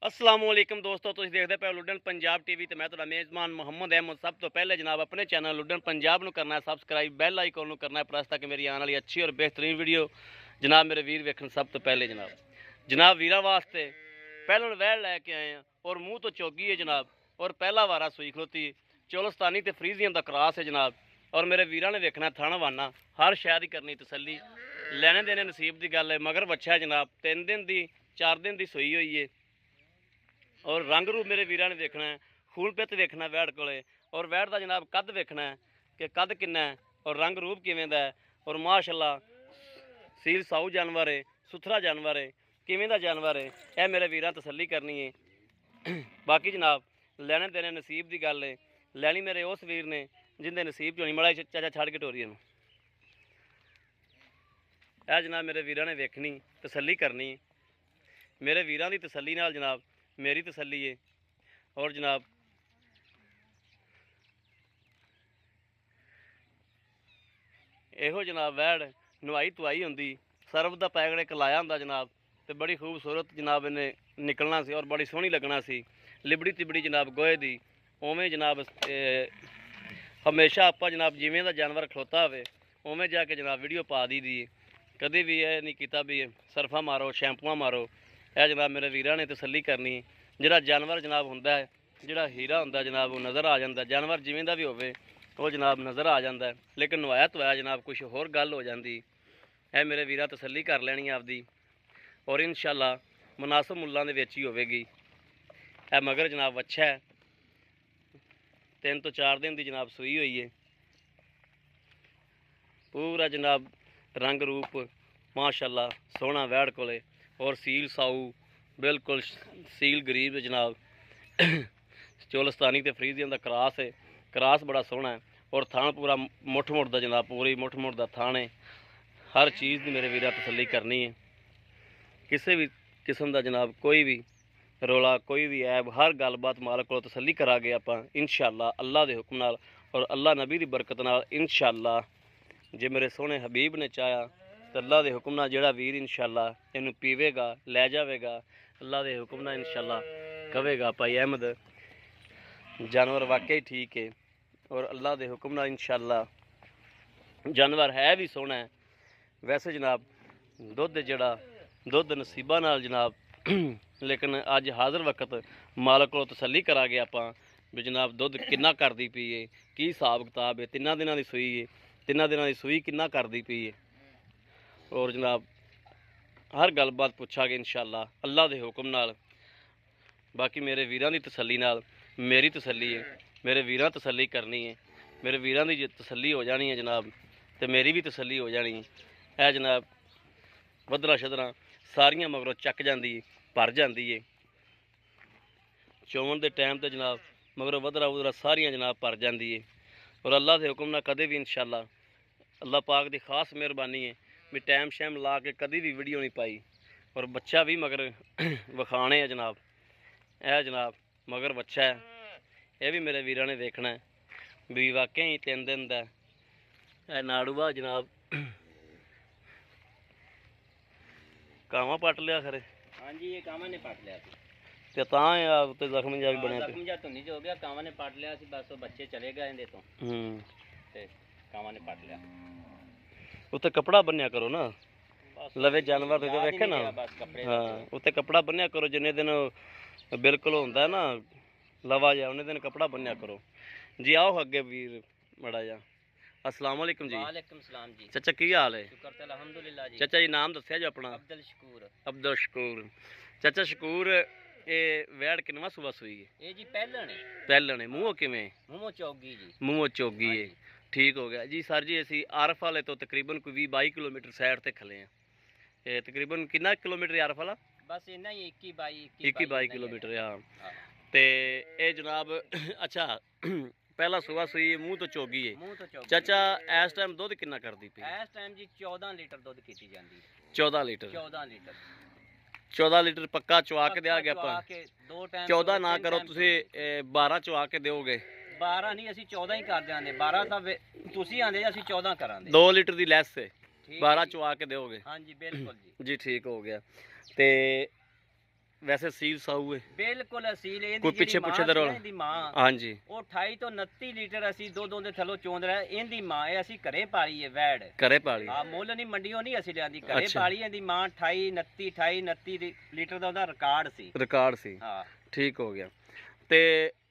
असलामुअलैकुम दोस्तों, तुम देखते पे लुडन पंजाब टीवी तो मैं तो मेज़बान मुहम्मद अहमद। सब तो पहले जनाब अपने चैनल लुडन पंजाब को करना है सबसक्राइब, बैल आइकन को करना है प्रेस, ताकि मेरी आने वाली अच्छी और बेहतरीन वीडियो जनाब मेरे वीर वेखन। सब तो पहले जनाब वीर वास्ते पहले वैल लैके आए हैं और मुँह तो चौगी है जनाब, और पहला वारा सुई खलोती चोलस्तानी तो फ्रीजियम का क्रॉस है जनाब। और मेरे वीर ने वेखना थण वाना हर शहर की करनी तसली, लेने देने नसीब की गल है। मगर बच्चा है जनाब 3 दिन की 4 दिन की सुई हुई है, और रंग रूप मेरे वीर ने देखना है, खून पित देखना वैड़ को, और वैड़ का जनाब कद देखना है कि कद किन्ना है और रंग रूप किवें दा है। और माशाअल्लाह सील साऊ जानवर है, सुथरा जानवर है, किवें दा जानवर है, यह मेरे वीर तसली करनी है। बाकी जनाब लैने देने नसीब की गल है, लैनी मेरे उस वीर ने जिंदे नसीब चोनी मड़ा चाचा छड़ के टोरी नूं। यह जनाब मेरे वीर ने वेखनी तसली करनी है, मेरे वीरां दी तसली नाल जनाब मेरी तसली है। और जनाब इहो जनाब वैड़ नवाई धुआई होंदी, सर्फ का पैकट एक लाया होंदा जनाब, तो बड़ी खूबसूरत जनाब इन्हें निकलना सी और बड़ी सोहनी लगना सी, लिबड़ी तिबड़ी जनाब गोहे दी। उवें जनाब हमेशा आप जनाब जिमें दा जानवर खलोता होवे उवें जाके जनाब वीडियो पा दी दी। कभी भी यह नहीं किया भी सर्फा मारो शैंपुआ मारो। यह जनाब मेरे वीरां ने तसली करनी, जिहड़ा जानवर जनाब हुंदा है, जिहड़ा हीरा हुंदा जनाब वो नज़र आ जाता, जानवर जिमें दा भी होवे वो जनाब नज़र आ जाता है, लेकिन नवाया धोया जनाब कुछ होर गल हो जाती है। मेरे वीरा तसली कर लैनी आपदी, और इंशाअल्लाह मुनासिब मुल्लां दे विच ही होवेगी। यह मगर जनाब अच्छा है, 3 तो 4 दिन की जनाब सुई हुई है, पूरा जनाब रंग रूप माशाअल्लाह सोहना वैड़ कोले, और सील साऊ बिल्कुल सील गरीब जनाब। चोलस्तानी तो फ्रीजियम का क्रॉस है, क्रॉस बड़ा सोहना है, और थान पूरा मुठ मुठ का जनाब पूरी मुठ मुठ का थान है। हर चीज़ की मेरे वीरा तसली करनी है, किसी भी किस्म का जनाब कोई भी रौला कोई भी ऐब हर गलबात मालक को तसली करा गए आप इंशाअल्लाह अल्लाह के हुक्म नाल, और अल्लाह नबी की बरकत नाल इंशाअल्लाह। जे मेरे सोहने हबीब ने चाहा तो अल्लाह के हुक्म नाल जिहड़ा वीर इंशाअल्लाह इनू पीवेगा लै जाएगा, अल्लाह के हुक्म नाल इंशाअल्लाह कहेगा भाई अहमद जानवर वाकई ठीक है, और अल्लाह के हुक्म नाल इंशाअल्लाह जानवर है भी सोहना है। वैसे जनाब दुध जड़ा दुध नसीबा नाल जनाब लेकिन अज हाज़र वक्त मालक को तसली करा गया आप भी जनाब दुध किन्ना करदी पई है, की हिसाब किताब है, 3 दिनों की सूई है, 3 दिनों की सूई किन्ना करदी पई है। और जनाब हर गलबात पुछांगे इंशाअल्लाह अल्लाह के हुक्म नाल। बाकी मेरे वीरां की तसली नाल मेरी तसली है, मेरे वीरां तसली करनी है, मेरे वीरां की तसली हो जानी है जनाब, तो मेरी भी तसली हो जानी है। यह जनाब वधरा शदरा सारियां मगरों चक जाती है, भर जाती है, चोवन के टाइम तो जनाब मगरों वधरा वधरा सारियां जनाब भर जाती है। और अल्लाह के हुक्म नाल कदे भी इंशाअल्लाह अल्लाह पाक की खास मेहरबानी है भी टाइम शैम ला के कभी भी वीडियो नहीं पाई, और बच्चा भी मगर विखाने है जनाब। यह जनाब मगर बच्चा है, यह भी मेरे वीरां ने देखना है भी वाकई 3 दिन का है। नाड़ूआ जनाब कावा पट लिया खरे। हाँ जी, ये कावा ने पट लिया ते तां या उत्ते जख्म जा भी बनया जख्म जा तो नहीं हो गया, कावा ने पट लिया सी, बस वो बच्चे चले गए इहदे तो ते कावा ने पट लिया। उत्ते कपड़ा बन्या करो ना, लवे जानवर तो याद ही वेखे नहीं ना। रहा बस कपड़े दा हाँ उत्ते कपड़ा बन्या करो, जिन्ने दिन बिल्कुल होंदा है ना लवा जा उन्ने दिन कपड़ा बन्या करो जी। आओ अगे वीर मड़ा जा। अस्सलाम वालेकुम जी। वालेकुम सलाम जी। चाचा की हाल है? शुक्र ते अल्हम्दुलिल्लाह जी। चाचा जी नाम दस्या जो अपना? अब्दुल शकूर। अब्दुल शकूर। चाचा शकूर ये वैड़ किनवा सुबह सुई है? ये जी पहलन है। पहलन है। मूँह किवें? मूंहों चौगी जी। मूँह चोगी हाँ है, जी। ठीक हो गया जी। सर जी असी आरफ वाले तो तकरीबन कोई 20-22 किलोमीटर साइड ते खले हैं। ये तकरीबन कितना किलोमीटर आरफ वाला? बस इन्ना ही 21-22 किलोमीटर। हाँ हाँ। ते ये जनाब अच्छा पहला सुबह सुई मूँह तो चोगी है। मूंह तो चौगी। चाचा इस टाइम दुध कितना करदी पई? इस टाइम जी 14 लीटर दूध कीती जांदी है। 14 लीटर। 14 लीटर। 14 लीटर पक्का चुआ के दिया गया चुआ अपन? के 2 टाइम 14 ना करो तुसी 12 चुआ के दोगे? 12 नहीं ਅਸੀਂ 14 ਹੀ ਕਰ ਦਿਆਂਗੇ। 12 ਤਾਂ ਤੁਸੀਂ ਆਂਦੇ ਅਸੀਂ 14 ਕਰਾਂਗੇ। 2 लीटर की लैस है, ठीक 12 है जी। चुआ के दोगे? हाँ जी बिल्कुल जी। जी ठीक हो गया। ते ਵੈਸੇ ਸੀਲ ਸਾਊ ਹੈ ਬਿਲਕੁਲ ਅਸੀਲ ਇਹਦੀ ਕੋਈ ਪਿੱਛੇ ਪੁੱਛੇ ਦਾ ਰੌਲਾ? ਇਹਦੀ ਮਾਂ ਹਾਂਜੀ ਉਹ 28 ਤੋਂ 29 ਲੀਟਰ ਅਸੀਂ ਦੁੱਧ ਦੇ ਥੱਲੋਂ ਚੋਂਦ ਰਿਹਾ। ਇਹਦੀ ਮਾਂ ਇਹ ਅਸੀਂ ਘਰੇ ਪਾਲੀ ਹੈ ਵੈੜ। ਘਰੇ ਪਾਲੀ? ਆ ਮੁੱਲ ਨਹੀਂ ਮੰਡੀਓ ਨਹੀਂ ਅਸੀਂ ਲਿਆਂਦੀ, ਘਰੇ ਅੱਛਾ। ਪਾਲੀ। ਇਹਦੀ ਮਾਂ 28 29 ਲੀਟਰ ਦਾ ਉਹਦਾ ਰਿਕਾਰਡ ਸੀ। ਰਿਕਾਰਡ ਸੀ, ਹਾਂ ਠੀਕ ਹੋ ਗਿਆ। ਤੇ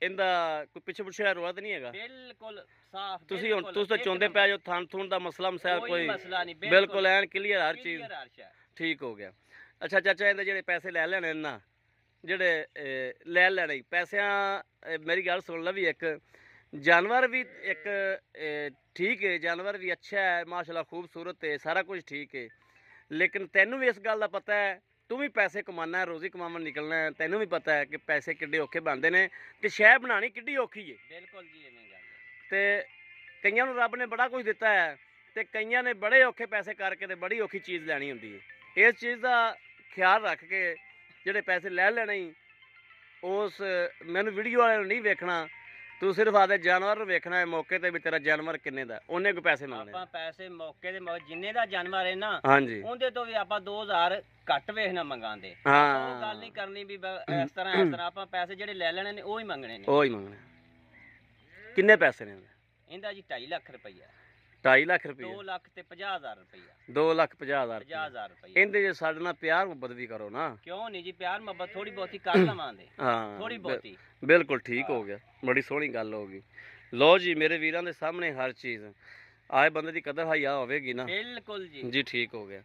ਇਹਦਾ ਕੋਈ ਪਿੱਛੇ ਪੁੱਛੇ ਦਾ ਰੌਲਾ ਤਾਂ ਨਹੀਂ ਹੈਗਾ? ਬਿਲਕੁਲ ਸਾਫ਼। ਤੁਸੀਂ ਹੁਣ ਤੁਸੀਂ ਤਾਂ ਚੋਂਦੇ ਪਿਆ ਜੋ ਥਣ ਥੁਣ ਦਾ ਮਸਲਾ ਮਸਾਇਲ ਕੋਈ ਮਸਲਾ ਨਹੀਂ, ਬਿਲਕੁਲ ਐਨ ਕਲੀਅਰ ਹਰ ਚੀਜ਼ clear ਹਰ ਸ਼ੈ। ਠੀਕ ਹੋ ਗਿਆ। ਅੱਛਾ ਚਾਚਾ, ਇਹਦੇ ਜਿਹੜੇ ਪੈਸੇ ਲੈ ਲੈਣੇ ਨਾ, ਜਿਹੜੇ ਲੈ ਲੈਣੇ ਪੈਸਿਆਂ, ਮੇਰੀ ਗੱਲ ਸੁਣ ਲੈ ਵੀ, ਇੱਕ ਜਾਨਵਰ ਵੀ ਇੱਕ ਠੀਕ ਹੈ, ਜਾਨਵਰ ਵੀ ਅੱਛਾ ਹੈ ਮਾਸ਼ਾਅੱਲਾ, ਖੂਬਸੂਰਤ ਹੈ, ਸਾਰਾ ਕੁਝ ਠੀਕ ਹੈ, ਲੇਕਿਨ ਤੈਨੂੰ ਵੀ ਇਸ ਗੱਲ ਦਾ ਪਤਾ ਹੈ, ਤੂੰ ਵੀ ਪੈਸੇ ਕਮਾਉਣਾ ਹੈ, ਰੋਜ਼ੀ ਕਮਾਉਣ ਨਿਕਲਣਾ ਹੈ, ਤੈਨੂੰ ਵੀ ਪਤਾ ਹੈ ਕਿ ਪੈਸੇ ਕਿੱਡੇ ਔਖੇ ਬਣਦੇ ਨੇ ਤੇ ਸ਼ੈ ਬਣਾਉਣੀ ਕਿੱਡੀ ਔਖੀ ਹੈ। ਬਿਲਕੁਲ ਜੀ ਐਵੇਂ ਗੱਲ ਹੈ। ਤੇ ਕਈਆਂ ਨੂੰ ਰੱਬ ਨੇ ਬੜਾ ਕੁਝ ਦਿੱਤਾ ਹੈ ਤੇ ਕਈਆਂ ਨੇ ਬੜੇ ਔਖੇ ਪੈਸੇ ਕਰਕੇ ਤੇ ਬੜੀ ਔਖੀ ਚੀਜ਼ ਲੈਣੀ ਹੁੰਦੀ ਹੈ। ਇਸ ਚੀਜ਼ ਦਾ ਖਿਆਲ ਰੱਖ ਕੇ ਜਿਹੜੇ ਪੈਸੇ ਲੈ ਲੈਣੇ ਹੀ, ਉਸ ਮੈਨੂੰ ਵੀਡੀਓ ਵਾਲੇ ਨੂੰ ਨਹੀਂ ਵੇਖਣਾ, ਤੂੰ ਸਿਰਫ ਆਦੇ ਜਾਨਵਰ ਨੂੰ ਵੇਖਣਾ ਹੈ, ਮੌਕੇ ਤੇ ਵੀ ਤੇਰਾ ਜਾਨਵਰ ਕਿੰਨੇ ਦਾ, ਉਹਨੇ ਕੋਈ ਪੈਸੇ ਮੰਗਣੇ। ਆਪਾਂ ਪੈਸੇ ਮੌਕੇ ਦੇ ਜਿੰਨੇ ਦਾ ਜਾਨਵਰ ਹੈ ਨਾ, ਹਾਂਜੀ, ਉਹਦੇ ਤੋਂ ਵੀ ਆਪਾਂ 2000 ਘੱਟ ਵੇਖਣਾ ਮੰਗਾਂਦੇ। ਹਾਂ ਉਹ ਗੱਲ ਨਹੀਂ ਕਰਨੀ ਵੀ ਇਸ ਤਰ੍ਹਾਂ ਆਪਾਂ ਪੈਸੇ ਜਿਹੜੇ ਲੈ ਲੈਣੇ ਨੇ ਉਹ ਹੀ ਮੰਗਣੇ ਨੇ। ਉਹ ਹੀ ਮੰਗਣੇ। ਕਿੰਨੇ ਪੈਸੇ ਨੇ? ਇਹਦਾ ਜੀ 2.5 ਲੱਖ ਰੁਪਈਆ। 2.5 ਲੱਖ ਰੁਪਏ? 2,50,000 ਰੁਪਈਆ। 2,50,000 50,000 ਰੁਪਈਆ। ਇਹਦੇ ਜੇ ਸਾਡੇ ਨਾਲ ਪਿਆਰ ਮੁਹੱਬਤ ਵੀ ਕਰੋ ਨਾ। ਕਿਉਂ ਨਹੀਂ ਜੀ, ਪਿਆਰ ਮੁਹੱਬਤ ਥੋੜੀ ਬਹੁਤੀ ਕਰ ਲਵਾਂਗੇ। ਹਾਂ ਥੋੜੀ ਬਹੁਤੀ ਬਿਲਕੁਲ ਠੀਕ ਹੋ ਗਿਆ, ਬੜੀ ਸੋਹਣੀ ਗੱਲ ਹੋ ਗਈ। ਲੋ ਜੀ, ਮੇਰੇ ਵੀਰਾਂ ਦੇ ਸਾਹਮਣੇ ਹਰ ਚੀਜ਼, ਆਏ ਬੰਦੇ ਦੀ ਕਦਰ ਹਾਇਆ ਹੋਵੇਗੀ ਨਾ। ਬਿਲਕੁਲ ਜੀ ਜੀ ਠੀਕ ਹੋ ਗਿਆ।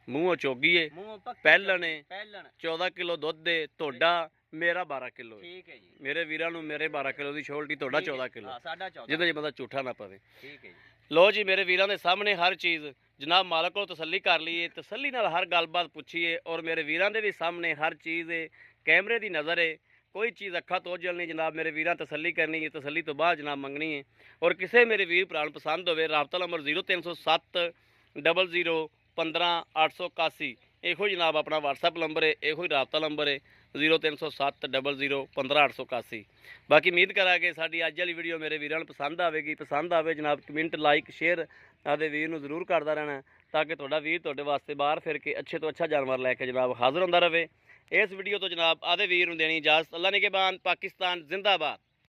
ਮੂੰਹੋਂ ਚੋਗੀਏ, ਮੂੰਹ ਪੱਕੀ ਪਹਿਲਣ ਏ, ਪਹਿਲਣ 14 ਕਿਲੋ ਦੁੱਧ ਦੇ, ਤੁਹਾਡਾ ਮੇਰਾ 12 ਕਿਲੋ। ਠੀਕ ਹੈ ਜੀ। ਮੇਰੇ ਵੀਰਾਂ ਨੂੰ ਮੇਰੇ 12 ਕਿਲੋ ਦੀ ਛੋਲਟੀ, ਤੁਹਾਡਾ 14 ਕਿਲੋ, ਹਾਂ ਸਾਡਾ 14। ਜਿਹਦੇ 'ਚ ਬੰਦਾ ਝੂਠਾ ਨਾ ਪਵੇ। ਠੀਕ ਹੈ ਜੀ। ਲੋ ਜੀ, ਮੇਰੇ ਵੀਰਾਂ ਦੇ ਸਾਹਮਣੇ ਹਰ ਚੀਜ਼ ਜਨਾਬ ਮਾਲਕ ਕੋਲ ਤਸੱਲੀ ਕਰ ਲਈਏ, ਤਸੱਲੀ ਨਾਲ ਹਰ ਗੱਲਬਾਤ ਪੁੱਛੀਏ, ਔਰ ਮੇਰੇ ਵੀਰਾਂ ਦੇ ਵੀ ਸਾਹਮਣੇ ਹਰ ਚੀਜ਼ ਹੈ, ਕੈਮਰੇ ਦੀ ਨਜ਼ਰ ਹੈ, ਕੋਈ ਚੀਜ਼ ਅੱਖਾਂ ਤੋਂ ਓਝਲ ਨਹੀਂ ਜਨਾਬ। ਮੇਰੇ ਵੀਰਾਂ ਤਸੱਲੀ ਕਰਨੀ ਹੈ, ਤਸੱਲੀ ਤੋਂ ਬਾਅਦ ਜਨਾਬ ਮੰਗਣੀ ਹੈ। ਔਰ ਕਿਸੇ ਮੇਰੇ ਵੀਰ ਭਰਾ ਨੂੰ ਪਸੰਦ ਹੋਵੇ, ਰਾਬਤਾ ਨੰਬਰ 0307 00 15 881, ਇਹੋ ਜਨਾਬ ਆਪਣਾ WhatsApp ਨੰਬਰ ਹੈ, ਇਹੋ ਹੀ ਰਾਬਤਾ ਨੰਬਰ ਹੈ 0307 00 15 881। ਬਾਕੀ ਉਮੀਦ ਕਰਾਂਗੇ ਸਾਡੀ ਅੱਜ ਵਾਲੀ ਵੀਡੀਓ ਮੇਰੇ ਵੀਰਾਂ ਨੂੰ ਪਸੰਦ ਆਵੇਗੀ। ਪਸੰਦ ਆਵੇ ਜਨਾਬ ਕਮੈਂਟ, ਲਾਈਕ, ਸ਼ੇਅਰ ਆਦੇ ਵੀਰ ਨੂੰ ਜ਼ਰੂਰ ਕਰਦਾ ਰਹਿਣਾ, ਤਾਂ ਕਿ ਤੁਹਾਡਾ ਵੀਰ ਤੁਹਾਡੇ ਵਾਸਤੇ ਬਾਹਰ ਫਿਰ ਕੇ ਅੱਛੇ ਤੋਂ ਅੱਛਾ ਜਾਨਵਰ ਲੈ ਕੇ ਜਨਾਬ ਹਾਜ਼ਰ ਹੁੰਦਾ ਰਹੇ। ਇਸ ਵੀਡੀਓ ਤੋਂ ਜਨਾਬ ਆਦੇ ਵੀਰ ਨੂੰ ਦੇਣੀ ਇਜਾਜ਼ਤ। ਅੱਲਾ ਨਿਗਹਿਬਾਨ। ਪਾਕਿਸਤਾਨ ਜ਼ਿੰਦਾਬਾਦ।